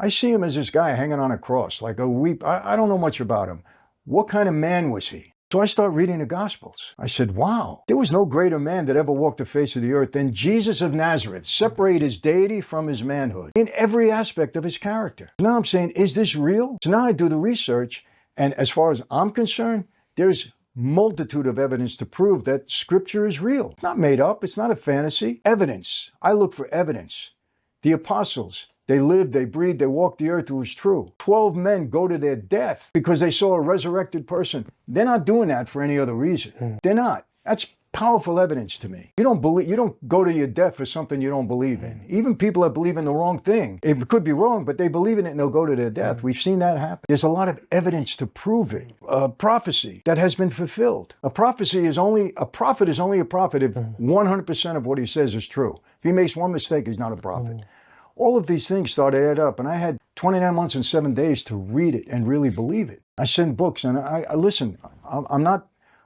I see him as this guy hanging on a cross, like a weep. I don't know much about him. What kind of man was he? So I start reading the Gospels. I said, wow, there was no greater man that ever walked the face of the earth than Jesus of Nazareth. Separate his deity from his manhood in every aspect of his character. Now I'm saying, is this real? So now I do the research, and as far as I'm concerned, there's multitude of evidence to prove that Scripture is real. It's not made up. It's not a fantasy. Evidence. I look for evidence. The apostles, they lived, they breathed, they walked the earth. It was true. 12 men go to their death because they saw a resurrected person. They're not doing that for any other reason. They're not. That's powerful evidence to me. You don't go to your death for something you don't believe in. Even people that believe in the wrong thing, it could be wrong, but they believe in it and they'll go to their death. We've seen that happen. There's a lot of evidence to prove it. A prophecy that has been fulfilled. A prophet is only a prophet if 100% of what he says is true. If he makes one mistake, he's not a prophet. All of these things started to add up, and I had 29 months and 7 days to read it and really believe it. I send books, and I listen.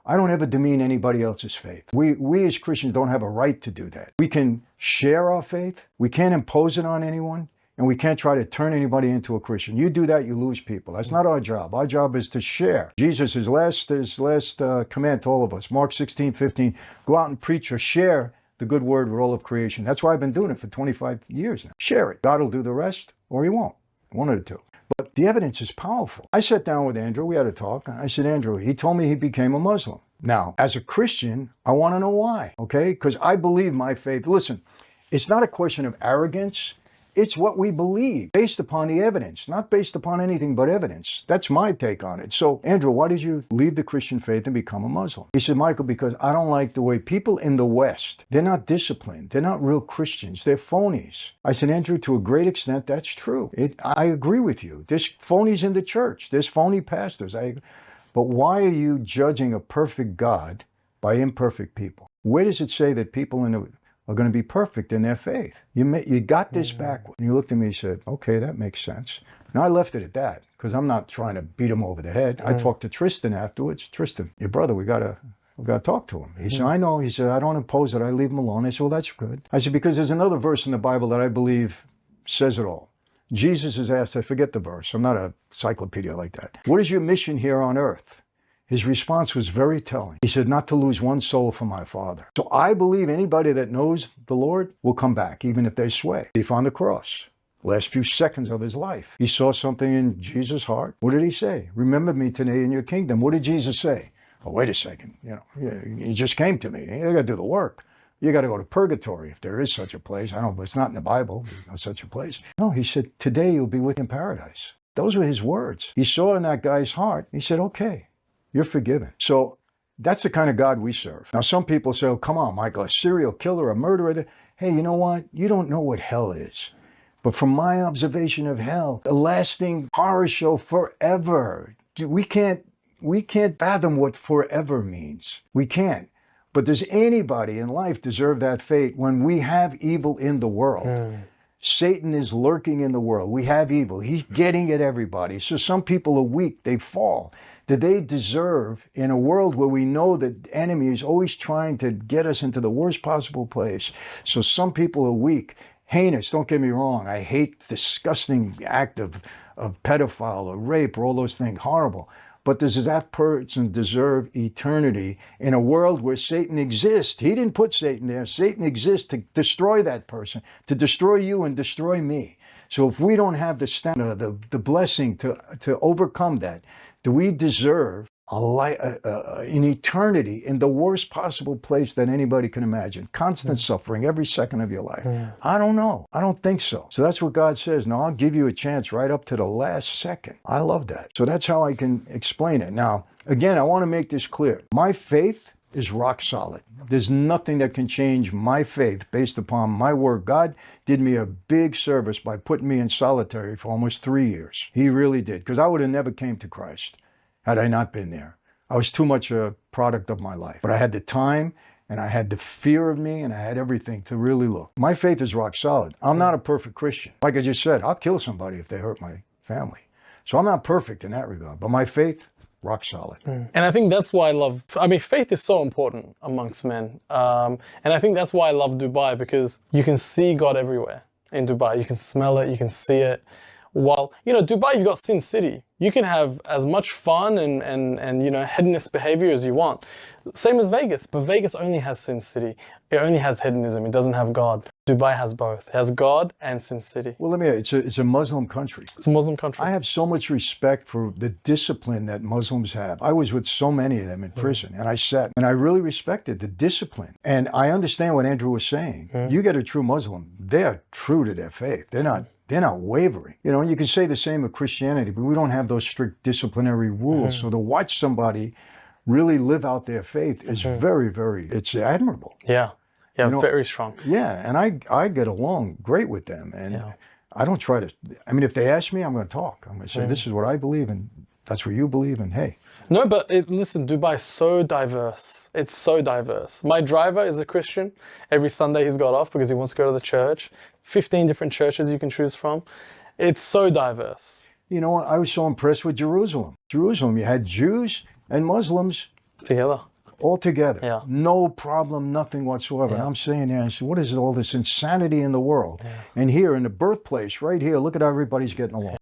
I don't ever demean anybody else's faith. We as Christians don't have a right to do that. We can share our faith. We can't impose it on anyone, and we can't try to turn anybody into a Christian. You do that, you lose people. That's not our job. Our job is to share. Jesus' last command to all of us, Mark 16:15, go out and preach or share the good word with all of creation. That's why I've been doing it for 25 years now. Share it. God will do the rest, or he won't. One of the two. But the evidence is powerful. I sat down with Andrew. We had a talk. I said, Andrew, he told me he became a Muslim. Now, as a Christian, I want to know why, okay? Because I believe my faith. Listen, it's not a question of arrogance. It's what we believe based upon the evidence, not based upon anything but evidence. That's my take on it. So, Andrew, why did you leave the Christian faith and become a Muslim? He said, Michael, because I don't like the way people in the West, they're not disciplined. They're not real Christians. They're phonies. I said, Andrew, to a great extent, that's true. I agree with you. There's phonies in the church. There's phony pastors. But why are you judging a perfect God by imperfect people? Where does it say that people are going to be perfect in their faith? You got this backward. And you looked at me and said, okay, that makes sense. Now I left it at that because I'm not trying to beat him over the head. I talked to Tristan afterwards. Tristan, your brother, we got to talk to him. He said, I know. He said, I don't impose it. I leave him alone. I said, well, that's good. I said, because there's another verse in the Bible that I believe says it all. Jesus is asked, I forget the verse. I'm not a encyclopedia like that. What is your mission here on earth? His response was very telling. He said, not to lose one soul for my Father. So I believe anybody that knows the Lord will come back, even if they sway. He found the cross. Last few seconds of his life, he saw something in Jesus' heart. What did he say? Remember me today in your kingdom. What did Jesus say? Oh, wait a second. He just came to me. You got to do the work. You got to go to purgatory if there is such a place. I don't know, it's not in the Bible. There's no such a place. No, he said, today you'll be with me in paradise. Those were his words. He saw in that guy's heart. He said, okay, you're forgiven. So that's the kind of God we serve. Now, some people say, oh, come on, Michael, a serial killer, a murderer. Hey, you know what? You don't know what hell is. But from my observation of hell, a lasting horror show forever. We can't fathom what forever means. We can't. But does anybody in life deserve that fate when we have evil in the world? Satan is lurking in the world. We have evil. He's getting at everybody. So some people are weak. They fall. Do they deserve, in a world where we know that the enemy is always trying to get us into the worst possible place? So some people are weak. Heinous, don't get me wrong. I hate the disgusting act of pedophile or rape or all those things. Horrible. But does that person deserve eternity in a world where Satan exists? He didn't put Satan there. Satan exists to destroy that person, to destroy you and destroy me. So if we don't have the stamina, the blessing to overcome that, do we deserve an eternity in the worst possible place that anybody can imagine? Constant suffering every second of your life. I don't know. I don't think so. So that's what God says. Now, I'll give you a chance right up to the last second. I love that. So that's how I can explain it. Now, again, I want to make this clear. My faith is rock solid. There's nothing that can change my faith based upon my work. God did me a big service by putting me in solitary for almost 3 years. He really did, because I would have never came to Christ had I not been there. I was too much a product of my life. But I had the time, and I had the fear of me, and I had everything to really look. My faith is rock solid. I'm not a perfect Christian. Like I just said, I'll kill somebody if they hurt my family. So I'm not perfect in that regard, but my faith, rock solid. And I think that's why faith is so important amongst men. And I think that's why I love Dubai, because you can see God everywhere in Dubai. You can smell it, you can see it. While, Dubai, you've got Sin City. You can have as much fun and hedonist behavior as you want. Same as Vegas, but Vegas only has Sin City. It only has hedonism. It doesn't have God. Dubai has both. It has God and Sin City. Well, it's a Muslim country. It's a Muslim country. I have so much respect for the discipline that Muslims have. I was with so many of them in prison, and I sat, and I really respected the discipline. And I understand what Andrew was saying. You get a true Muslim, they're true to their faith. They're not wavering. And you can say the same of Christianity, but we don't have those strict disciplinary rules. So to watch somebody really live out their faith is very, very, it's admirable. Yeah, very strong. Yeah, and I get along great with them. And I don't try to, if they ask me, I'm going to talk. I'm going to say, this is what I believe, and that's what you believe, and hey. No, but listen, Dubai is so diverse. It's so diverse. My driver is a Christian. Every Sunday he's got off because he wants to go to the church. 15 different churches you can choose from. It's so diverse. You know what? I was so impressed with Jerusalem. Jerusalem, you had Jews and Muslims Together. all together. Yeah. No problem, nothing whatsoever. And I'm saying there, I said, what is all this insanity in the world? And here in the birthplace, right here, look at how everybody's getting along.